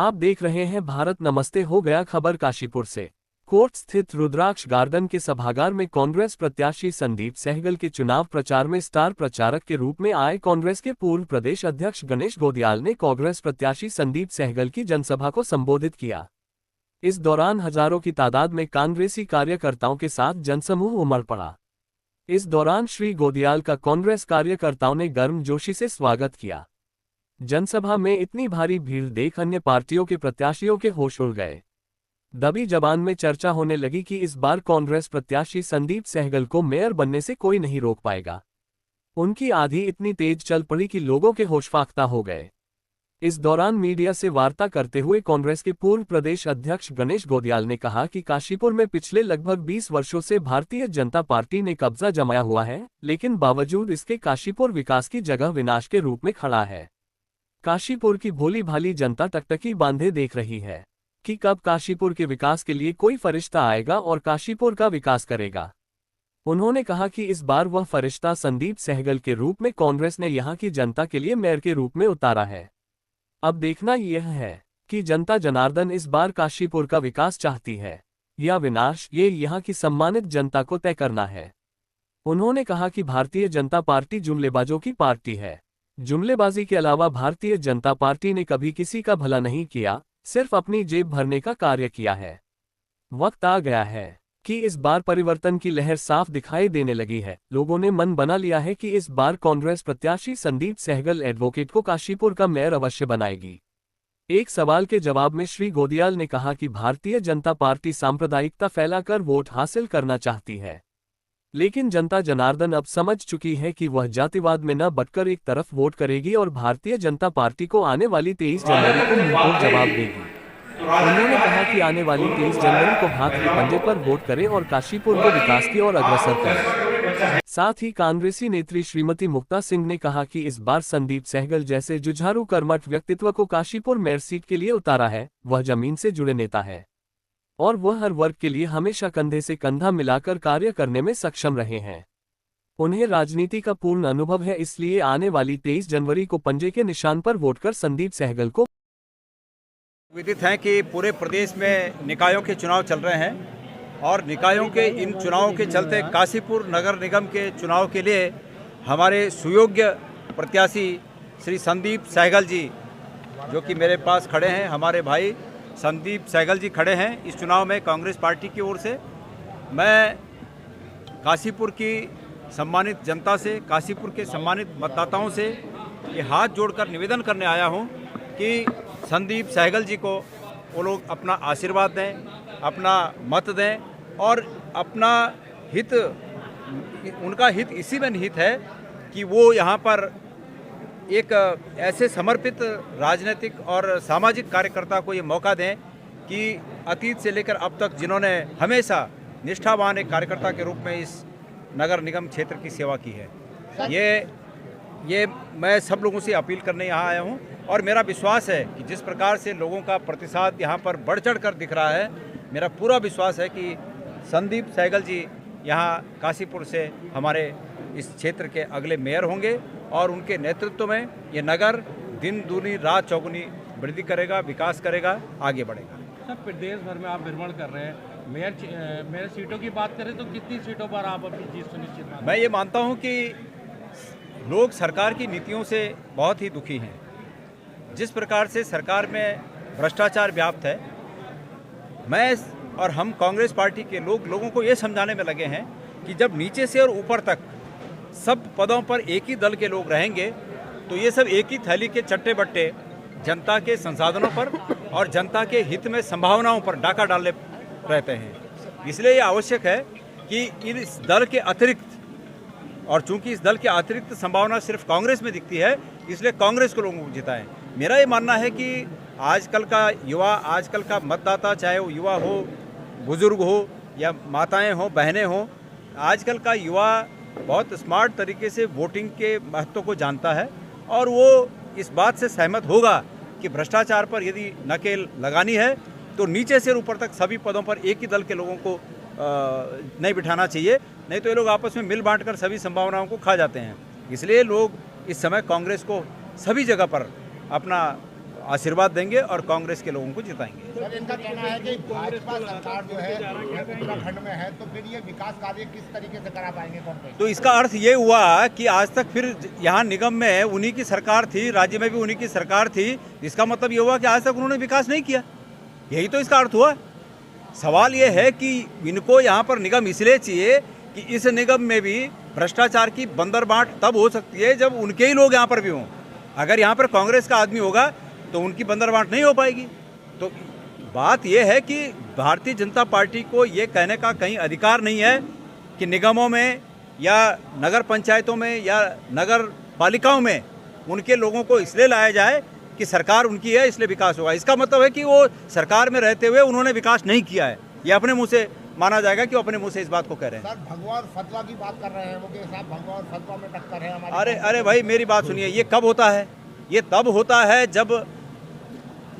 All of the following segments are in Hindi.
आप देख रहे हैं भारत नमस्ते। हो गया खबर काशीपुर से। कोर्ट स्थित रुद्राक्ष गार्डन के सभागार में कांग्रेस प्रत्याशी संदीप सहगल के चुनाव प्रचार में स्टार प्रचारक के रूप में आए कांग्रेस के पूर्व प्रदेश अध्यक्ष गणेश गोदियाल ने कांग्रेस प्रत्याशी संदीप सहगल की जनसभा को संबोधित किया। इस दौरान हजारों की तादाद में कांग्रेसी कार्यकर्ताओं के साथ जनसमूह उमड़ पड़ा। इस दौरान श्री गोदियाल का कांग्रेस कार्यकर्ताओं ने गर्मजोशी से स्वागत किया। जनसभा में इतनी भारी भीड़ देख अन्य पार्टियों के प्रत्याशियों के होश उड़ गए। दबी जबान में चर्चा होने लगी कि इस बार कांग्रेस प्रत्याशी संदीप सहगल को मेयर बनने से कोई नहीं रोक पाएगा। उनकी आंधी इतनी तेज चल पड़ी कि लोगों के होश फाख्ता हो गए। इस दौरान मीडिया से वार्ता करते हुए कांग्रेस के पूर्व प्रदेश अध्यक्ष गणेश गोदियाल ने कहा कि काशीपुर में पिछले लगभग 20 वर्षों से भारतीय जनता पार्टी ने कब्जा जमाया हुआ है, लेकिन बावजूद इसके काशीपुर विकास की जगह विनाश के रूप में खड़ा है। काशीपुर की भोली भाली जनता टकटकी बांधे देख रही है कि कब काशीपुर के विकास के लिए कोई फरिश्ता आएगा और काशीपुर का विकास करेगा। उन्होंने कहा कि इस बार वह फरिश्ता संदीप सहगल के रूप में कांग्रेस ने यहां की जनता के लिए मेयर के रूप में उतारा है। अब देखना यह है कि जनता जनार्दन इस बार काशीपुर का विकास चाहती है या विनाश, ये यहां की सम्मानित जनता को तय करना है। उन्होंने कहा कि भारतीय जनता पार्टी जुमलेबाजों की पार्टी है। जुमलेबाजी के अलावा भारतीय जनता पार्टी ने कभी किसी का भला नहीं किया, सिर्फ अपनी जेब भरने का कार्य किया है। वक्त आ गया है कि इस बार परिवर्तन की लहर साफ दिखाई देने लगी है। लोगों ने मन बना लिया है कि इस बार कांग्रेस प्रत्याशी संदीप सहगल एडवोकेट को काशीपुर का मेयर अवश्य बनाएगी। एक सवाल के जवाब में श्री गोदियाल ने कहा कि भारतीय जनता पार्टी सांप्रदायिकता फैलाकर वोट हासिल करना चाहती है, लेकिन जनता जनार्दन अब समझ चुकी है कि वह जातिवाद में न बटकर एक तरफ वोट करेगी और भारतीय जनता पार्टी को आने वाली 23 जनवरी को मुंहतोड़ जवाब देगी। उन्होंने कहा कि आने वाली 23 जनवरी को हाथ के पंजे पर वोट करें और काशीपुर को विकास की ओर अग्रसर करें। साथ ही कांग्रेसी नेत्री श्रीमती मुक्ता सिंह ने कहा कि इस बार संदीप सहगल जैसे जुझारू कर्मठ व्यक्तित्व को काशीपुर मेयर सीट के लिए उतारा है। वह जमीन से जुड़े नेता है और वह हर वर्ग के लिए हमेशा कंधे से कंधा मिलाकर कार्य करने में सक्षम रहे हैं। उन्हें राजनीति का पूर्ण अनुभव है, इसलिए आने वाली 23 जनवरी को पंजे के निशान पर वोट कर संदीप सहगल को। विदित है कि पूरे प्रदेश में निकायों के चुनाव चल रहे हैं और निकायों के इन चुनावों के चलते काशीपुर नगर निगम के चुनाव के लिए हमारे सुयोग्य प्रत्याशी श्री संदीप सहगल जी, जो कि मेरे पास खड़े हैं, हमारे भाई संदीप सहगल जी खड़े हैं इस चुनाव में कांग्रेस पार्टी की ओर से। मैं काशीपुर की सम्मानित जनता से, काशीपुर के सम्मानित मतदाताओं से ये हाथ जोड़कर निवेदन करने आया हूं कि संदीप सहगल जी को वो लोग अपना आशीर्वाद दें, अपना मत दें और अपना हित, उनका हित इसी में निहित है कि वो यहाँ पर एक ऐसे समर्पित राजनीतिक और सामाजिक कार्यकर्ता को ये मौका दें कि अतीत से लेकर अब तक जिन्होंने हमेशा निष्ठावान एक कार्यकर्ता के रूप में इस नगर निगम क्षेत्र की सेवा की है, ये मैं सब लोगों से अपील करने यहाँ आया हूँ। और मेरा विश्वास है कि जिस प्रकार से लोगों का प्रतिसाद यहाँ पर बढ़ चढ़ कर दिख रहा है, मेरा पूरा विश्वास है कि संदीप सहगल जी यहाँ काशीपुर से हमारे इस क्षेत्र के अगले मेयर होंगे और उनके नेतृत्व में ये नगर दिन दूनी रात चौगुनी वृद्धि करेगा, विकास करेगा, आगे बढ़ेगा। सब प्रदेश भर में आप भ्रमण कर रहे हैं, मेयर सीटों की बात करें तो कितनी सीटों पर आप अपनी जीत सुनिश्चित? मैं ये मानता हूँ कि लोग सरकार की नीतियों से बहुत ही दुखी हैं। जिस प्रकार से सरकार में भ्रष्टाचार व्याप्त है, मैं और हम कांग्रेस पार्टी के लोगों को ये समझाने में लगे हैं कि जब नीचे से और ऊपर तक सब पदों पर एक ही दल के लोग रहेंगे तो ये सब एक ही थैली के चट्टे बट्टे जनता के संसाधनों पर और जनता के हित में संभावनाओं पर डाका डालने रहते हैं। इसलिए ये आवश्यक है कि इस दल के अतिरिक्त, और चूंकि इस दल के अतिरिक्त संभावना सिर्फ कांग्रेस में दिखती है, इसलिए कांग्रेस को लोगों को जिताएं। मेरा ये मानना है कि आजकल का युवा, आजकल का मतदाता, चाहे वो युवा हो, बुजुर्ग हो या माताएं हो, बहनें हो, आजकल का युवा बहुत स्मार्ट तरीके से वोटिंग के महत्व को जानता है और वो इस बात से सहमत होगा कि भ्रष्टाचार पर यदि नकेल लगानी है तो नीचे से ऊपर तक सभी पदों पर एक ही दल के लोगों को नहीं बिठाना चाहिए, नहीं तो ये लोग आपस में मिल बांट कर सभी संभावनाओं को खा जाते हैं। इसलिए लोग इस समय कांग्रेस को सभी जगह पर अपना आशीर्वाद देंगे और कांग्रेस के लोगों को जिताएंगे। सर, इनका कहना है कि भाजपा सरकार जो है उत्तराखंड में है, तो फिर ये विकास कार्य किस तरीके से करा पाएंगे कांग्रेस? तो इसका अर्थ ये हुआ कि आज तक फिर यहाँ निगम में उन्हीं की सरकार थी, राज्य में भी उन्हीं की सरकार थी। इसका मतलब ये हुआ कि आज तक उन्होंने विकास नहीं किया। यही तो इसका अर्थ हुआ। सवाल ये है कि इनको यहाँ पर निगम इसलिए चाहिए कि इस निगम में भी भ्रष्टाचार की बंदरबांट तब हो सकती है जब उनके ही लोग यहाँ पर भी हों। अगर यहाँ पर कांग्रेस का आदमी होगा तो उनकी बंदरबांट नहीं हो पाएगी। तो बात यह है कि भारतीय जनता पार्टी को ये कहने का कहीं अधिकार नहीं है कि निगमों में या नगर पंचायतों में या नगर पालिकाओं में उनके लोगों को इसलिए लाया जाए कि सरकार उनकी है इसलिए विकास होगा। इसका मतलब है कि वो सरकार में रहते हुए उन्होंने विकास नहीं किया है। ये अपने मुंह से माना जाएगा कि वो अपने मुंह से इस बात को कह रहे हैं। सर, भगवा और फतवा की बात कर रहे हैं वो कि साहब भगवा और फतवा में टक्कर है हमारी। अरे भाई, मेरी बात सुनिए। ये कब होता है? ये तब होता है जब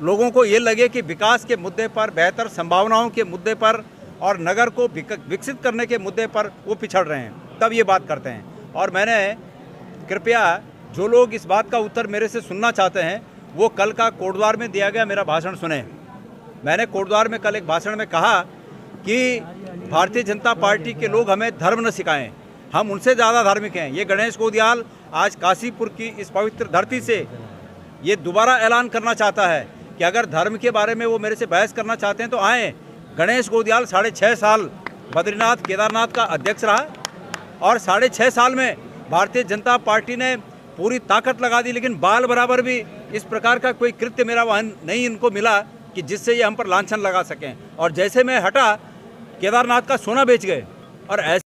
लोगों को ये लगे कि विकास के मुद्दे पर, बेहतर संभावनाओं के मुद्दे पर और नगर को विकसित करने के मुद्दे पर वो पिछड़ रहे हैं, तब ये बात करते हैं। और मैंने कृपया जो लोग इस बात का उत्तर मेरे से सुनना चाहते हैं वो कल का कोटद्वार में दिया गया मेरा भाषण सुने। मैंने कोटद्वार में कल एक भाषण में कहा कि भारतीय जनता पार्टी के लोग हमें धर्म न सिखाएं, हम उनसे ज़्यादा धार्मिक हैं। ये गणेश गोदियाल आज काशीपुर की इस पवित्र धरती से ये दोबारा ऐलान करना चाहता है कि अगर धर्म के बारे में वो मेरे से बहस करना चाहते हैं तो आएँ। गणेश गोदियाल 6.5 साल बद्रीनाथ केदारनाथ का अध्यक्ष रहा और 6.5 साल में भारतीय जनता पार्टी ने पूरी ताकत लगा दी, लेकिन बाल बराबर भी इस प्रकार का कोई कृत्य मेरा वहाँ नहीं इनको मिला कि जिससे ये हम पर लांछन लगा सकें। और जैसे मैं हटा, केदारनाथ का सोना बेच गए। और ऐसे